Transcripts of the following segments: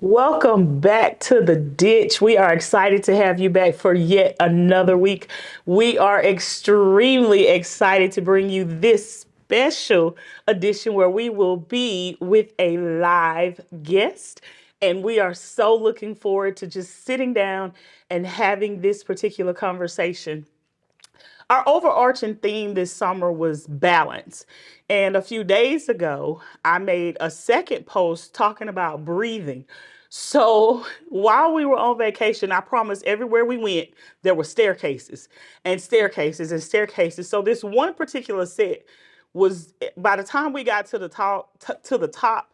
Welcome back to the ditch. We are excited to have you back for yet another week. We are extremely excited to bring you this special edition where we will be with a live guest. And we are so looking forward to just sitting down and having this particular conversation. Our overarching theme this summer was balance. And a few days ago, I made a second post talking about breathing. So while we were on vacation, I promised everywhere we went, there were staircases and staircases and staircases. So this one particular set was, by the time we got to the top,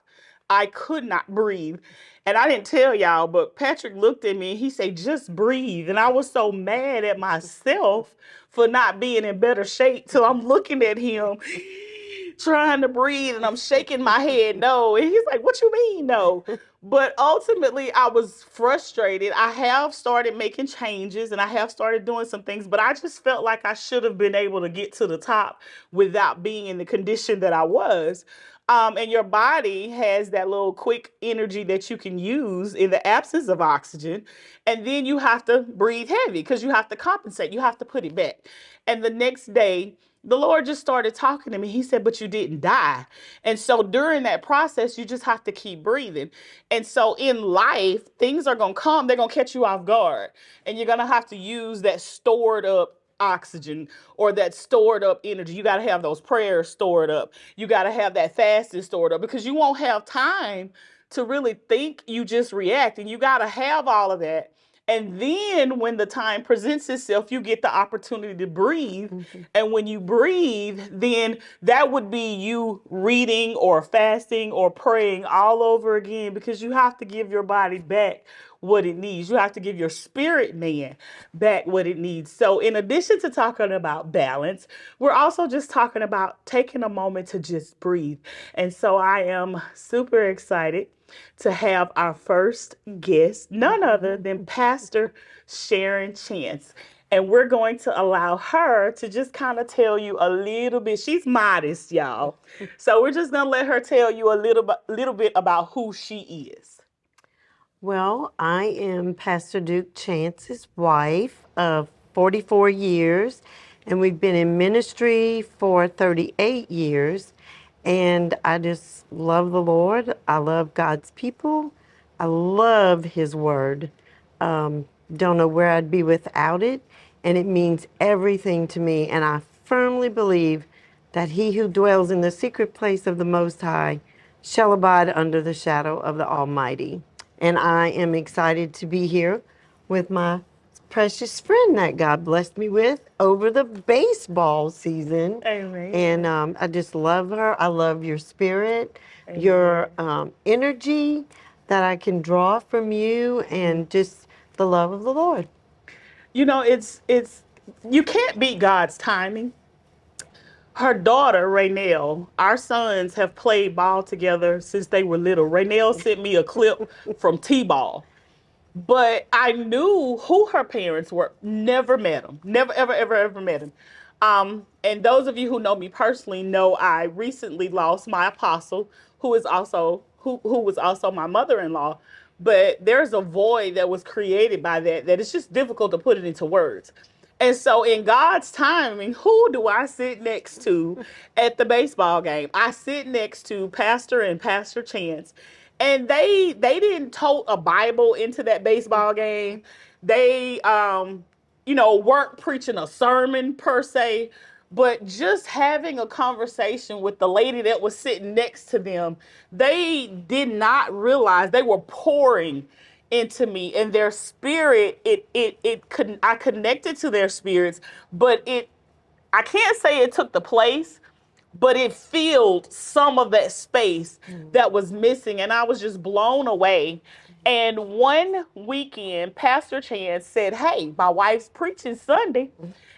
I could not breathe. And I didn't tell y'all, but Patrick looked at me and he said, just breathe. And I was so mad at myself for not being in better shape till I'm looking at him trying to breathe and I'm shaking my head no. And he's like, what you mean no? But ultimately, I was frustrated. I have started making changes and I have started doing some things, but I just felt like I should have been able to get to the top without being in the condition that I was. And your body has that little quick energy that you can use in the absence of oxygen. And then you have to breathe heavy because you have to compensate. You have to put it back. And the next day, the Lord just started talking to me. He said, but you didn't die. And so during that process, you just have to keep breathing. And so in life, things are going to come. They're going to catch you off guard. And you're going to have to use that stored up oxygen or that stored up energy. You got to have those prayers stored up. You got to have that fasting stored up because you won't have time to really think. You just react, and you got to have all of that. And then when the time presents itself, you get the opportunity to breathe. Mm-hmm. And when you breathe, then that would be you reading or fasting or praying all over again because you have to give your body back what it needs. You have to give your spirit man back what it needs. So in addition to talking about balance, we're also just talking about taking a moment to just breathe. And so I am super excited to have our first guest, none other than Pastor Sharon Chance. And we're going to allow her to just kind of tell you a little bit. She's modest, y'all. So we're just going to let her tell you a little bit about who she is. Well, I am Pastor Duke Chance's wife of 44 years, and we've been in ministry for 38 years. And I just love the Lord. I love God's people. I love His Word. Don't know where I'd be without it. And it means everything to me. And I firmly believe that he who dwells in the secret place of the Most High shall abide under the shadow of the Almighty. And I am excited to be here with my precious friend that God blessed me with over the baseball season. Amen. And I just love her. I love your spirit, Amen. Your energy that I can draw from you, and just the love of the Lord. You know, it's you can't beat God's timing. Her daughter, Raynell, our sons have played ball together since they were little. Raynell sent me a clip from T-ball. But I knew who her parents were. Never met them. Never, ever, ever, ever met them. And those of you who know me personally know I recently lost my apostle, who was also my mother-in-law. But there's a void that was created by that it's just difficult to put it into words. And so in God's timing, who do I sit next to at the baseball game? I sit next to Pastor and Pastor Chance. And they didn't tote a Bible into that baseball game. They weren't preaching a sermon per se, but just having a conversation with the lady that was sitting next to them, they did not realize they were pouring into me, and their spirit, I connected to their spirits, but I can't say it took the place, but it filled some of that space that was missing, and I was just blown away. And one weekend, Pastor Chance said, hey, my wife's preaching Sunday.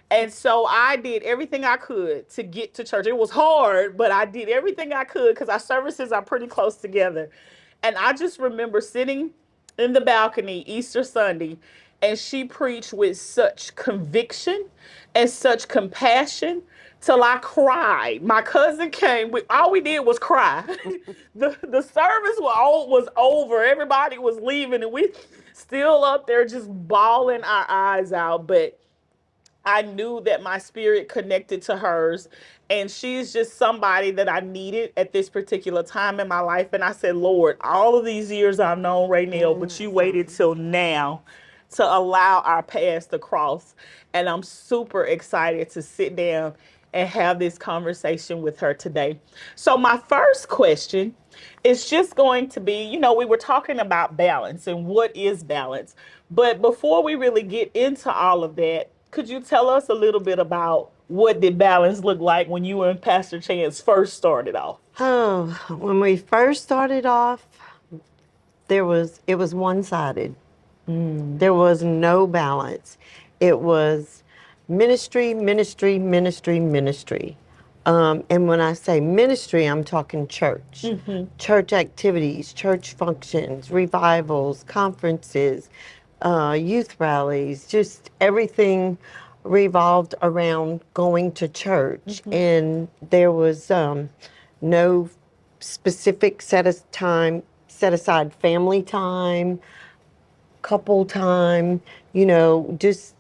And so I did everything I could to get to church. It was hard, but I did everything I could because our services are pretty close together. And I just remember sitting in the balcony Easter Sunday, and she preached with such conviction and such compassion till I cried. My cousin came. All we did was cry. The service was over. Everybody was leaving, and we still up there just bawling our eyes out. But I knew that my spirit connected to hers. And she's just somebody that I needed at this particular time in my life. And I said, Lord, all of these years I've known Raynell, but you waited till now to allow our paths to cross. And I'm super excited to sit down and have this conversation with her today. So, my first question is just going to be, we were talking about balance and what is balance. But before we really get into all of that, could you tell us a little bit about what did balance look like when you and Pastor Chance first started off? Oh, when we first started off, it was one-sided. There was no balance. It was ministry, ministry, ministry, ministry. And when I say ministry, I'm talking church. Church activities, church functions, revivals, conferences, youth rallies, just everything revolved around going to church. And there was no specific set aside family time, couple time, just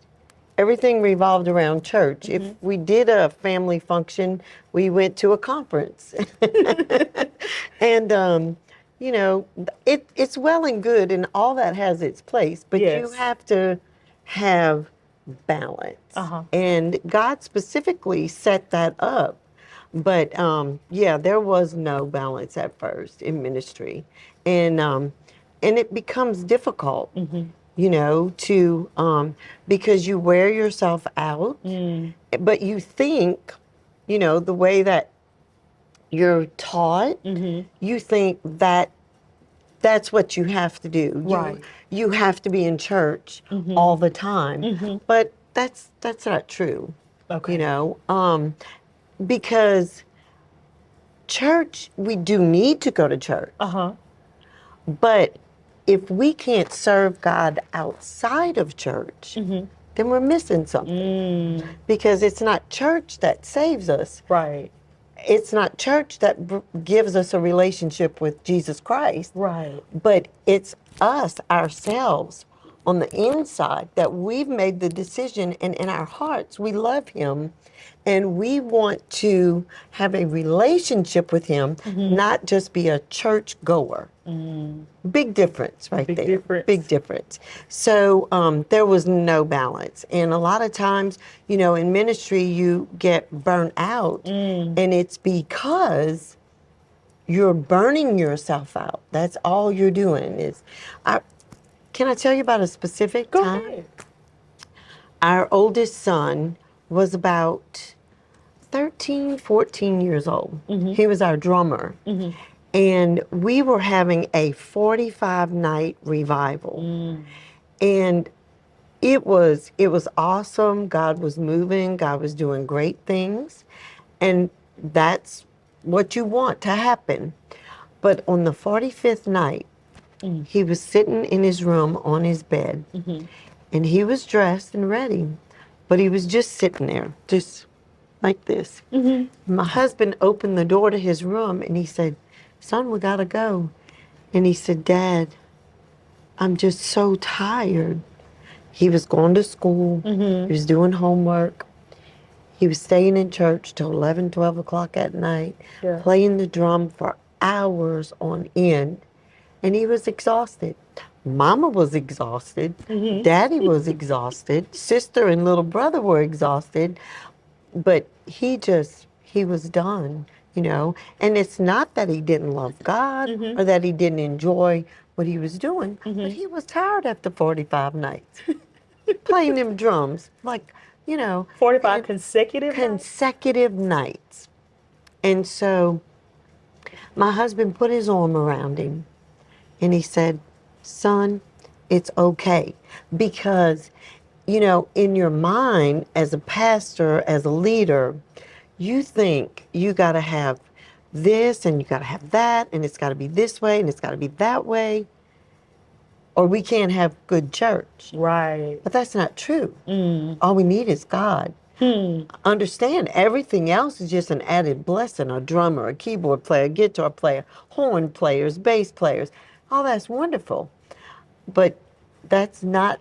everything revolved around church. If we did a family function, we went to a conference. And, it's well and good, and all that has its place, but you Yes. have to have balance. And God specifically set that up. But there was no balance at first in ministry. And it becomes difficult, to because you wear yourself out, but you think, the way that you're taught, you think that that's what you have to do. Right. You have to be in church all the time. But that's not true. Okay. Because church, we do need to go to church. But if we can't serve God outside of church, then we're missing something. Because it's not church that saves us. Right. It's not church that gives us a relationship with Jesus Christ. Right. But it's us, ourselves, on the inside that we've made the decision, and in our hearts we love Him. And we want to have a relationship with Him, not just be a church goer. Big difference right Big there. difference. Big difference. So there was no balance. And a lot of times, in ministry, you get burnt out. And it's because you're burning yourself out. That's all you're doing. Can I tell you about a specific Go time? ahead. Our oldest son was about 13, 14 years old. He was our drummer. And we were having a 45-night revival. And it was awesome. God was moving. God was doing great things. And that's what you want to happen. But on the 45th night, he was sitting in his room on his bed. And he was dressed and ready. But he was just sitting there, just like this. My husband opened the door to his room and he said, "Son, we gotta go." And he said, "Dad, I'm just so tired." He was going to school. He was doing homework. He was staying in church till 11, 12 o'clock at night, playing the drum for hours on end. And he was exhausted. Mama was exhausted. Daddy was exhausted. Sister and little brother were exhausted. But he was done, And it's not that he didn't love God or that he didn't enjoy what he was doing, but he was tired after 45 nights. Playing them drums, 45 consecutive nights? consecutive nights. And so my husband put his arm around him and he said, "Son, it's okay." Because, in your mind as a pastor, as a leader, you think you got to have this and you got to have that and it's got to be this way and it's got to be that way, or we can't have good church. Right. But that's not true. All we need is God. Understand, everything else is just an added blessing. A drummer, a keyboard player, a guitar player, horn players, bass players. All that's wonderful. But that's not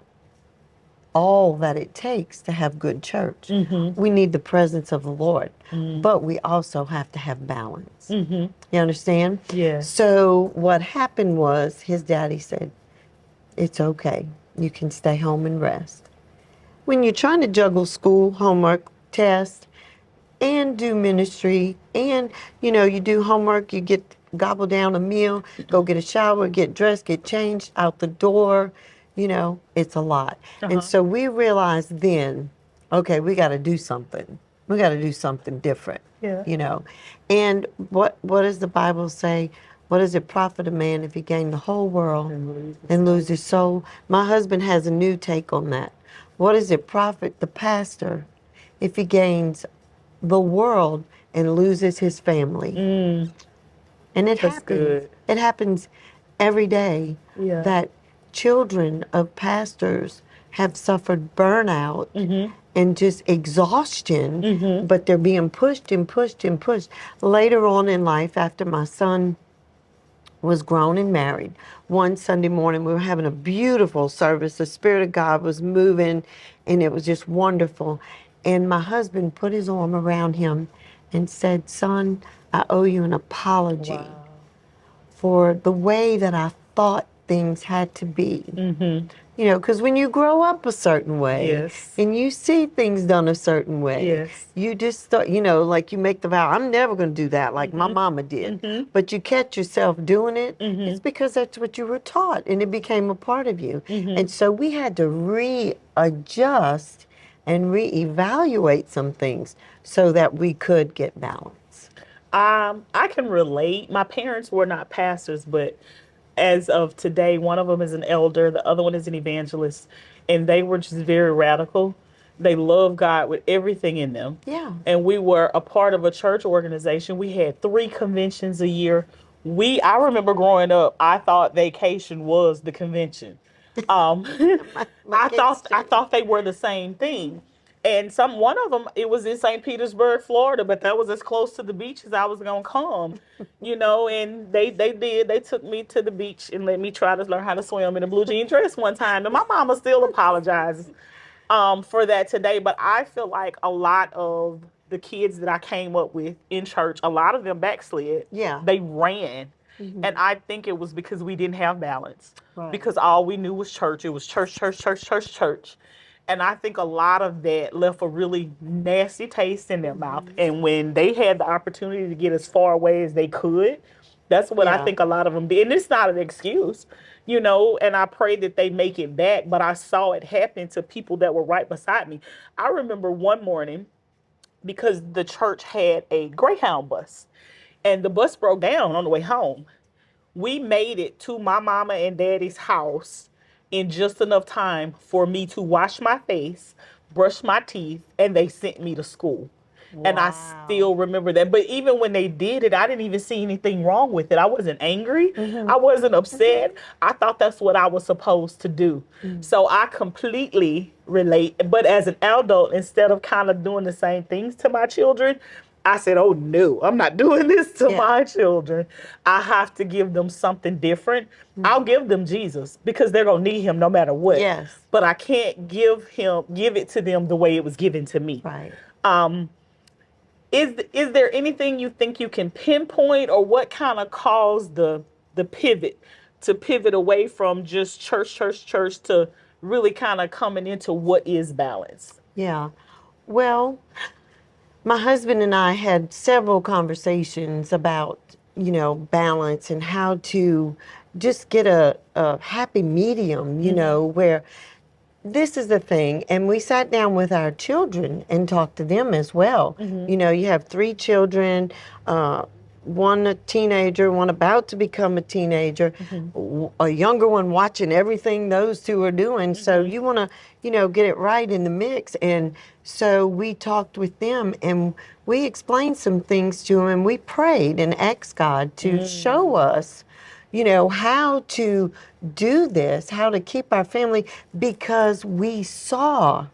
all that it takes to have good church. We need the presence of the Lord, but we also have to have balance. You understand? Yeah. So what happened was his daddy said, it's okay. You can stay home and rest. When you're trying to juggle school, homework, tests, and do ministry, and you do homework, you get gobble down a meal, go get a shower, get dressed, get changed, out the door, it's a lot. And so we realized then, okay, we got to do something. We got to do something different. Yeah. And what does the Bible say? What does it profit a man if he gain the whole world and lose his soul? My husband has a new take on that. What does it profit the pastor if he gains the world and loses his family? And it That's happens. good. It happens every day Yeah. that children of pastors have suffered burnout and just exhaustion, but they're being pushed and pushed and pushed. Later on in life, after my son was grown and married, one Sunday morning we were having a beautiful service. The Spirit of God was moving, and it was just wonderful. And my husband put his arm around him and said, "Son, I owe you an apology for the way that I thought things had to be." Because when you grow up a certain way Yes. and you see things done a certain way, Yes. you just start, like you make the vow, I'm never going to do that like my mama did. But you catch yourself doing it, it's because that's what you were taught and it became a part of you. And so we had to readjust and reevaluate some things so that we could get balance. I can relate. My parents were not pastors, but as of today, one of them is an elder, the other one is an evangelist, and they were just very radical. They love God with everything in them. Yeah. And we were a part of a church organization. We had 3 conventions a year. I remember growing up, I thought vacation was the convention. Um, My kids I too. thought they were the same thing. And one of them, it was in St. Petersburg, Florida, but that was as close to the beach as I was gonna come, And they took me to the beach and let me try to learn how to swim in a blue jean dress one time, and my mama still apologizes for that today. But I feel like a lot of the kids that I came up with in church, a lot of them backslid. Yeah. They ran. And I think it was because we didn't have balance. Right. Because all we knew was church. It was church, church, church, church, church. And I think a lot of that left a really nasty taste in their mouth. And when they had the opportunity to get as far away as they could, that's what I Yeah. think a lot of them did. And it's not an excuse, and I pray that they make it back. But I saw it happen to people that were right beside me. I remember one morning, because the church had a Greyhound bus, and the bus broke down on the way home. We made it to my mama and daddy's house in just enough time for me to wash my face, brush my teeth, and they sent me to school. And I still remember that. But even when they did it, I didn't even see anything wrong with it. I wasn't angry. I wasn't upset. I thought that's what I was supposed to do. So I completely relate. But as an adult, instead of kind of doing the same things to my children, I said, "Oh no, I'm not doing this to my children. I have to give them something different. I'll give them Jesus because they're going to need him no matter what. Yes. But I can't give it to them the way it was given to me." Right. Is there anything you think you can pinpoint, or what kind of caused the pivot away from just church, church, church to really kind of coming into what is balance? Yeah. Well, my husband and I had several conversations about, balance and how to just get a happy medium, where this is the thing. And we sat down with our children and talked to them as well. You have 3 children, one a teenager, one about to become a teenager, a younger one watching everything those 2 are doing. So you want to, get it right in the mix. And so we talked with them and we explained some things to them, and we prayed and asked God to show us, how to do this, how to keep our family, because we saw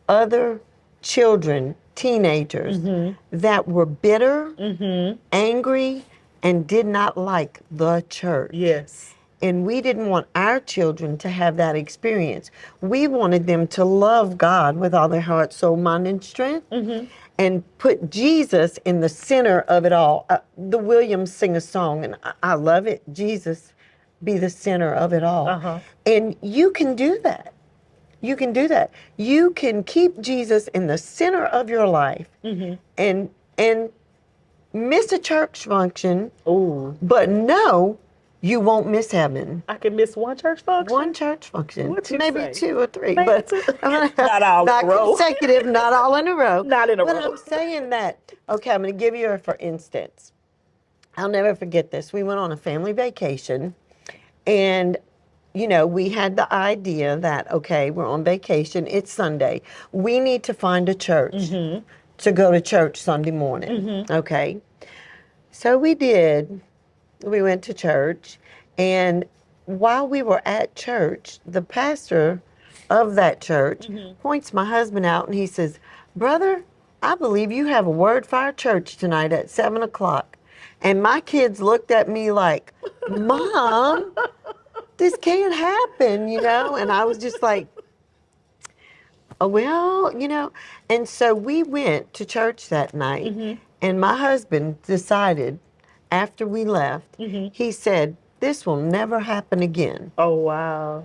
other children, teenagers that were bitter, angry, and did not like the church. Yes. And we didn't want our children to have that experience. We wanted them to love God with all their heart, soul, mind, and strength, and put Jesus in the center of it all. The Williams sing a song, and I love it. Jesus, be the center of it all. And you can do that. You can do that. You can keep Jesus in the center of your life and miss a church function, Ooh. but no, you won't miss heaven. I can miss one church function? One church function. What you Maybe say? 2 or 3, Maybe but 2. not all in a row. consecutive, not all in a row. Not in a but row. I'm saying that, okay, I'm going to give you a for instance. I'll never forget this. We went on a family vacation, and you know, we had the idea that, okay, we're on vacation, it's Sunday. We need to find a church to go to church Sunday morning, okay? So we did. We went to church, and while we were at church, the pastor of that church points my husband out, and he says, "Brother, I believe you have a word for our church tonight at 7 o'clock." And my kids looked at me like, "Mom, this can't happen," you know? And I was just like, "Oh, well, you know." And so we went to church that night, and my husband decided after we left, he said, "This will never happen again." Oh, wow.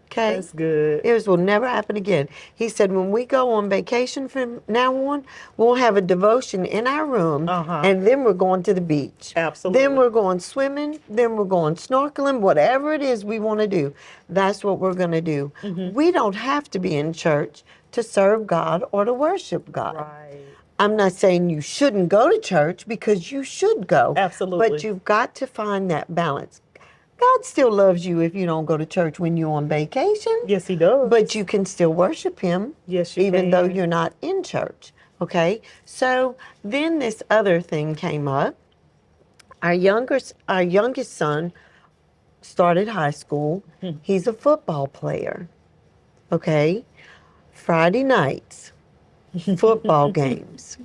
Okay? That's good. This will never happen again. He said, "When we go on vacation from now on, we'll have a devotion in our room, and then we're going to the beach. Absolutely. Then we're going swimming, then we're going snorkeling, whatever it is we want to do. That's what we're going to do. We don't have to be in church to serve God or to worship God." Right. I'm not saying you shouldn't go to church, because you should go. Absolutely. But you've got to find that balance. God still loves you if you don't go to church when you're on vacation. Yes, he does. But you can still worship him. Yes, you even though can. you're not in church. Okay? So then this other thing came up. Our youngest son started high school. He's a football player. Okay? Friday nights, football games.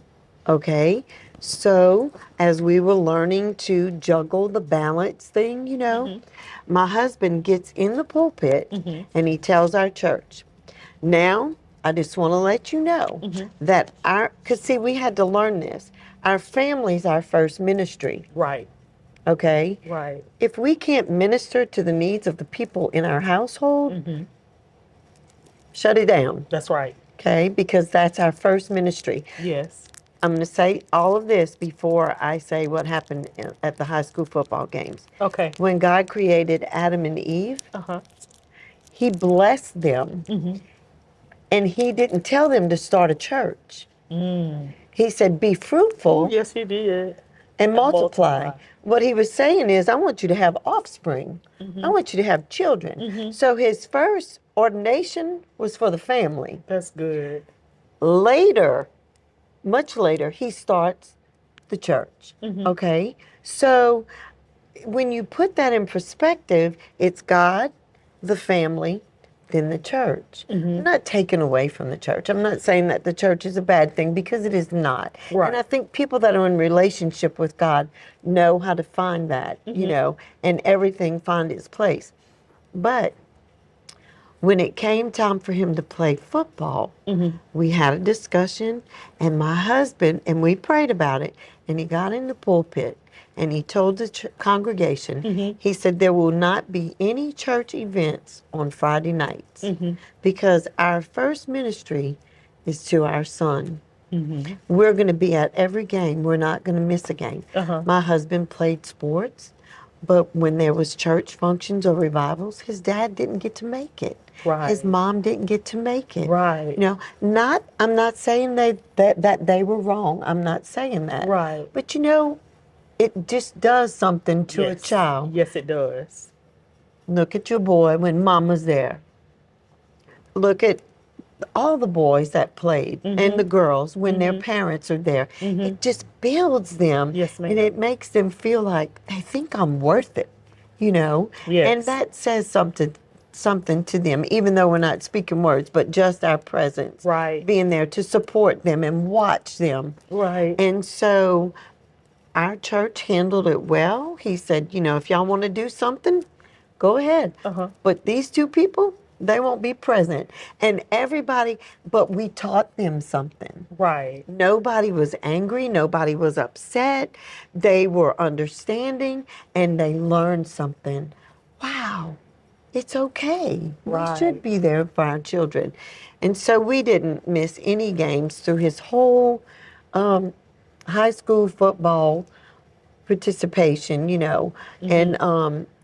Okay? So as we were learning to juggle the balance thing, you know, my husband gets in the pulpit and he tells our church, "Now, I just want to let you know that because see, we had to learn this. Our family's our first ministry." Right. Okay? Right. If we can't minister to the needs of the people in our household, shut it down. That's right. Okay? Because that's our first ministry. Yes. I'm going to say all of this before I say what happened at the high school football games. Okay. When God created Adam and Eve, he blessed them, and he didn't tell them to start a church. He said, "Be fruitful." Oh, yes, he did. And multiply. What he was saying is, I want you to have offspring. I want you to have children. So his first ordination was for the family. That's good. Later, much later, he starts the church. Okay? So when you put that in perspective, it's God, the family, then the church. I'm not taking away from the church. I'm not saying that the church is a bad thing, because it is not. Right. And I think people that are in relationship with God know how to find that, you know, and everything find its place. But when it came time for him to play football, we had a discussion, and my husband, and we prayed about it, and he got in the pulpit, and he told the congregation, he said, "There will not be any church events on Friday nights, because our first ministry is to our son. We're going to be at every game. We're not going to miss a game." My husband played sports, but when there was church functions or revivals, his dad didn't get to make it. Right. His mom didn't get to make it. Right. You know, I'm not saying that they were wrong. I'm not saying that. Right. But you know, it just does something to a child. Yes, it does. Look at your boy when mama's there. Look at all the boys that played and the girls when their parents are there. It just builds them. Yes, ma'am. And it makes them feel like they think I'm worth it, you know. Yes. And that says something something to them, even though we're not speaking words, but just our presence, Right. being there to support them and watch them. Right. And so our church handled it well. He said, if y'all want to do something, go ahead. Uh-huh. But these two people, they won't be present. And everybody, but we taught them something. Right. Nobody was angry. Nobody was upset. They were understanding and they learned something. Wow, it's okay. We should Right. be there for our children. And so we didn't miss any games through his whole um, high school football participation,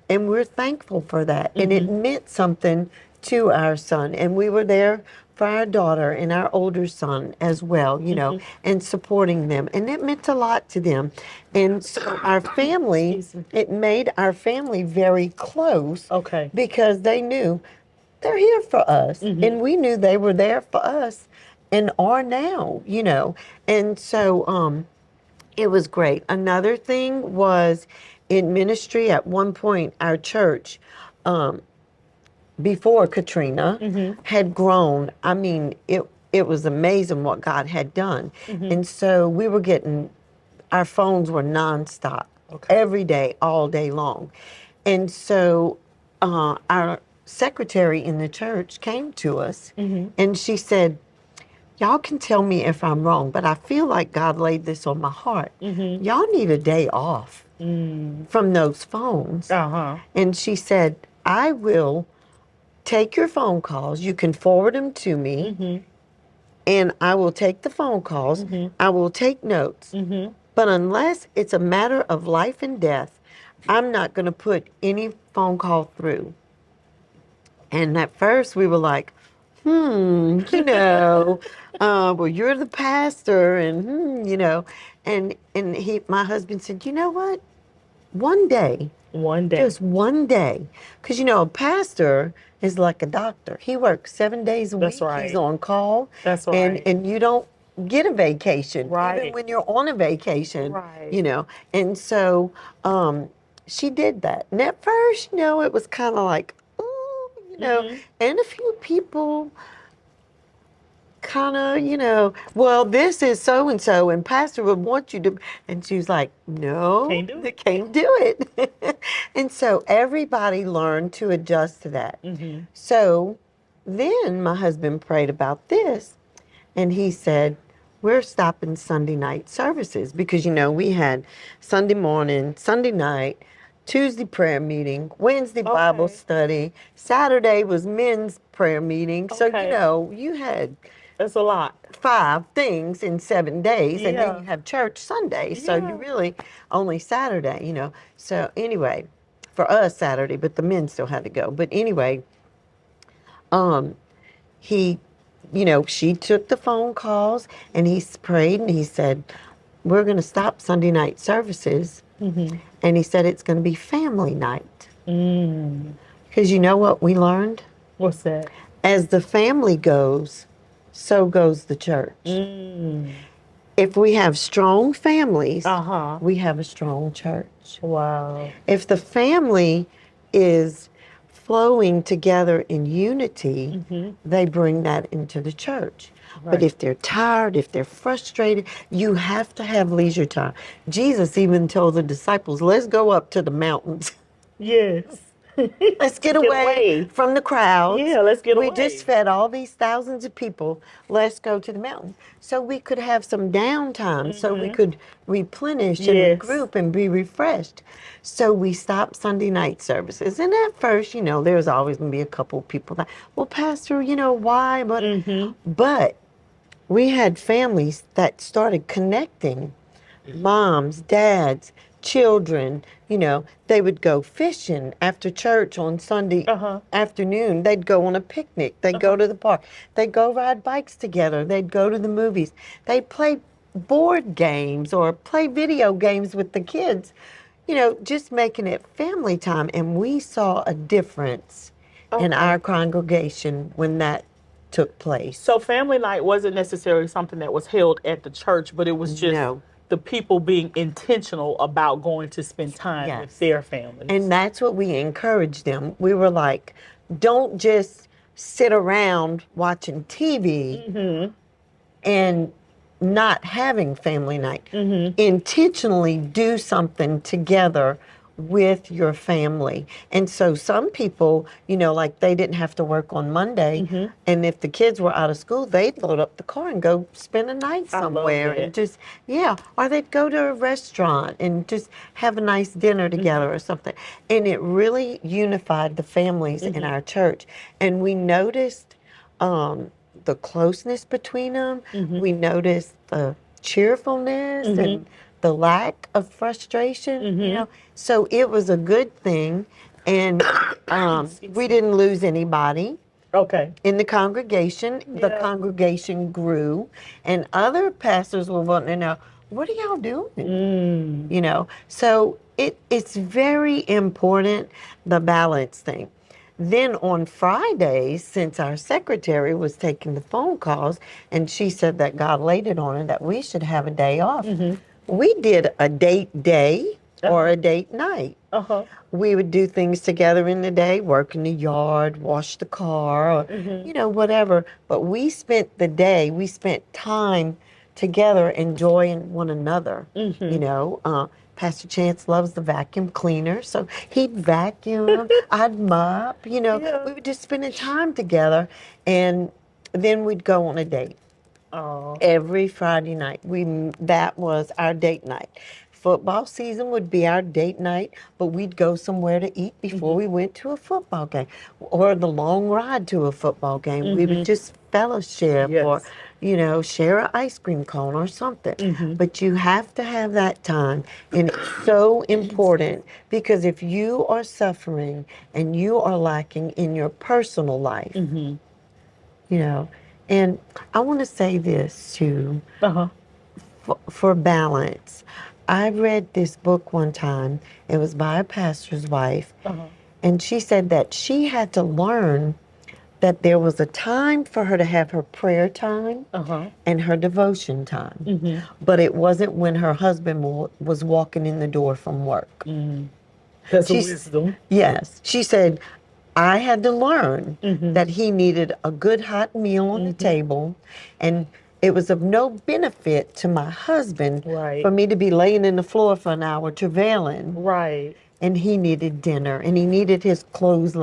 and we're thankful for that. And it meant something to our son. And we were there for our daughter and our older son as well, and supporting them. And it meant a lot to them. And so our family, Excuse me. it made our family very close Okay. because they knew they're here for us. And we knew they were there for us and are now. And so, it was great. Another thing was in ministry at one point, our church, before Katrina, had grown. I mean, it was amazing what God had done. And so we were getting, our phones were nonstop, Okay. every day, all day long. And so our secretary in the church came to us and she said, y'all can tell me if I'm wrong, but I feel like God laid this on my heart. Y'all need a day off from those phones. Uh-huh. And she said, I will take your phone calls. You can forward them to me, and I will take the phone calls. I will take notes. But unless it's a matter of life and death, I'm not going to put any phone call through. And at first we were like, well, you're the pastor, and my husband said, you know what? One day, One day. just one day, because a pastor is like a doctor. He works 7 days a That's week. right. He's on call. That's and right. and you don't get a vacation, Right. even when you're on a vacation. Right. And so she did that. And at first, it was kind of like, oh, and a few people kind of, well, this is so and so, and pastor would want you to, and she was like, no, Can't do they it. can't do it. And so everybody learned to adjust to that. So then my husband prayed about this, and he said, we're stopping Sunday night services because, we had Sunday morning, Sunday night, Tuesday prayer meeting, Wednesday Bible Okay. study, Saturday was men's prayer meeting. So, Okay. you had That's a lot. 5 things in 7 days, and then Yeah. you have church Sunday. So you Yeah. really only Saturday. So anyway, for us Saturday, but the men still had to go. But anyway, he, she took the phone calls and he prayed and he said, we're going to stop Sunday night services. And he said, it's going to be family night. Because you know what we learned? What's that? As the family goes, so goes the church. If we have strong families, Uh-huh. we have a strong church. Wow. If the family is flowing together in unity, they bring that into the church. But Right. if they're tired, if they're frustrated, you have to have leisure time. Jesus even told the disciples, let's go up to the mountains. Yes. Let's get away from the crowds. Yeah, let's get We away. just fed all these thousands of people. Let's go to the mountain. So we could have some downtime, so we could replenish and Yes. regroup and be refreshed. So we stopped Sunday night services. And at first, there's always going to be a couple of people that, well, Pastor, why? But we had families that started connecting, moms, dads, children. They would go fishing after church on Sunday afternoon. They'd go on a picnic. They'd go to the park. They'd go ride bikes together. They'd go to the movies. They'd play board games or play video games with the kids, just making it family time. And we saw a difference in our congregation when that took place. So family night wasn't necessarily something that was held at the church, but it was just No. the people being intentional about going to spend time with Yes. their families. And that's what we encouraged them. We were like, don't just sit around watching TV and not having family night. Intentionally do something together with your family. And so some people, like they didn't have to work on Monday. And if the kids were out of school, they'd load up the car and go spend a night I love somewhere and that. just, yeah. Or they'd go to a restaurant and just have a nice dinner together or something. And it really unified the families in our church. And we noticed the closeness between them. We noticed the cheerfulness and the lack of frustration. So it was a good thing, and we didn't lose anybody Okay. in the congregation. The Yeah. congregation grew, and other pastors were wanting to know, what are y'all doing? So it's very important, the balance thing. Then on Fridays, since our secretary was taking the phone calls, and she said that God laid it on her that we should have a day off, we did a date day or a date night. We would do things together in the day, work in the yard, wash the car, or, whatever. But we spent the day, we spent time together enjoying one another. Pastor Chance loves the vacuum cleaner, so he'd vacuum, I'd mop, Yeah. we were just spending time together, and then we'd go on a date. Oh. Every Friday night, that was our date night. Football season would be our date night, but we'd go somewhere to eat before we went to a football game, or the long ride to a football game. We would just fellowship, or Yes. share an ice cream cone or something. But you have to have that time, and it's so important, because if you are suffering and you are lacking in your personal life, and I want to say this too, for balance. I read this book one time. It was by a pastor's wife. And she said that she had to learn that there was a time for her to have her prayer time and her devotion time. But it wasn't when her husband was walking in the door from work. That's She's- wisdom. Yes. She said, I had to learn that he needed a good hot meal on the table, and it was of no benefit to my husband Right. for me to be laying in the floor for an hour travailing. Right. And he needed dinner, and he needed his clothes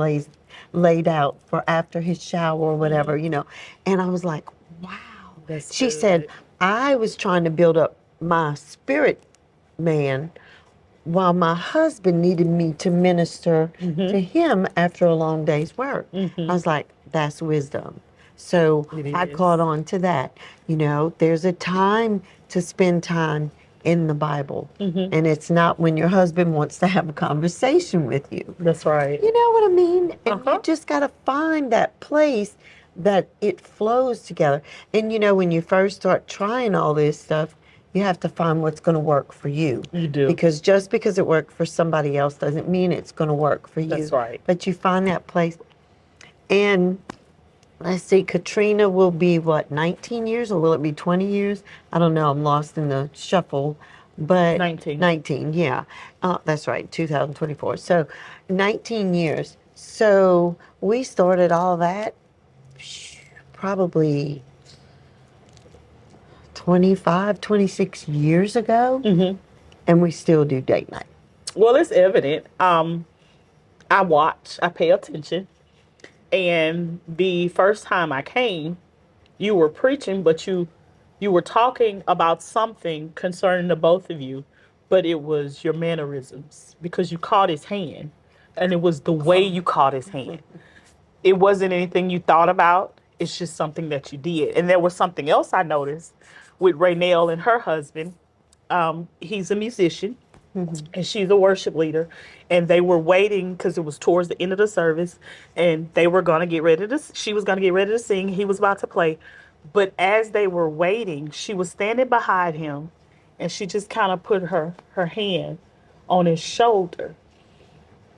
laid out for after his shower or whatever. And I was like, wow. That's She good. said, I was trying to build up my spirit man while my husband needed me to minister to him after a long day's work. I was like, that's wisdom. So It I is. caught on to that. There's a time to spend time in the Bible. And it's not when your husband wants to have a conversation with you. That's right. You know what I mean? And you just got to find that place that it flows together. And when you first start trying all this stuff, you have to find what's going to work for you. You do. Because just because it worked for somebody else doesn't mean it's going to work for you. That's right. But you find that place. And let's see, Katrina will be 19 years, or will it be 20 years? I don't know. I'm lost in the shuffle. But 19. 19, yeah. That's right, 2024. So 19 years. So we started all that probably 25, 26 years ago, and we still do date night. Well, it's evident. I watch, I pay attention. And the first time I came, you were preaching, but you were talking about something concerning the both of you, but it was your mannerisms, because you caught his hand, and it was the way you caught his hand. It wasn't anything you thought about. It's just something that you did. And there was something else I noticed with Raynell and her husband. He's a musician, and she's a worship leader. And they were waiting because it was towards the end of the service, and they were going to get ready to, she was going to get ready to sing. He was about to play. But as they were waiting, she was standing behind him, and she just kind of put her hand on his shoulder.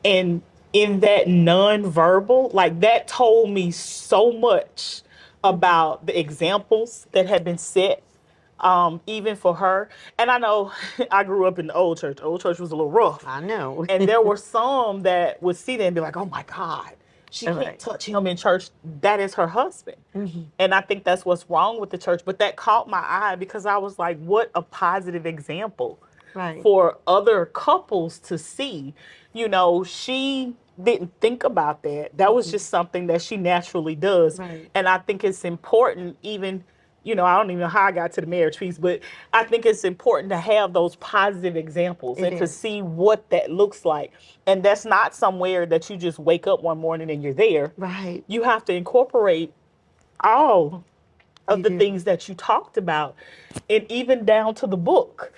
And in that nonverbal, like, that told me so much about the examples that had been set, even for her. And I know I grew up in the old church. The old church was a little rough. I know. And there were some that would see that and be like, oh my God, she All can't right. touch him in church. That is her husband. And I think that's what's wrong with the church. But that caught my eye because I was like, what a positive example Right. for other couples to see. You know, she didn't think about that. That was just something that she naturally does. Right. And I think it's important, even, you know, I don't even know how I got to the marriage piece, but I think it's important to have those positive examples It and to is. see what that looks like. And that's not somewhere that you just wake up one morning and you're there. Right. You have to incorporate all of You the do. things that you talked about, and even down to the book.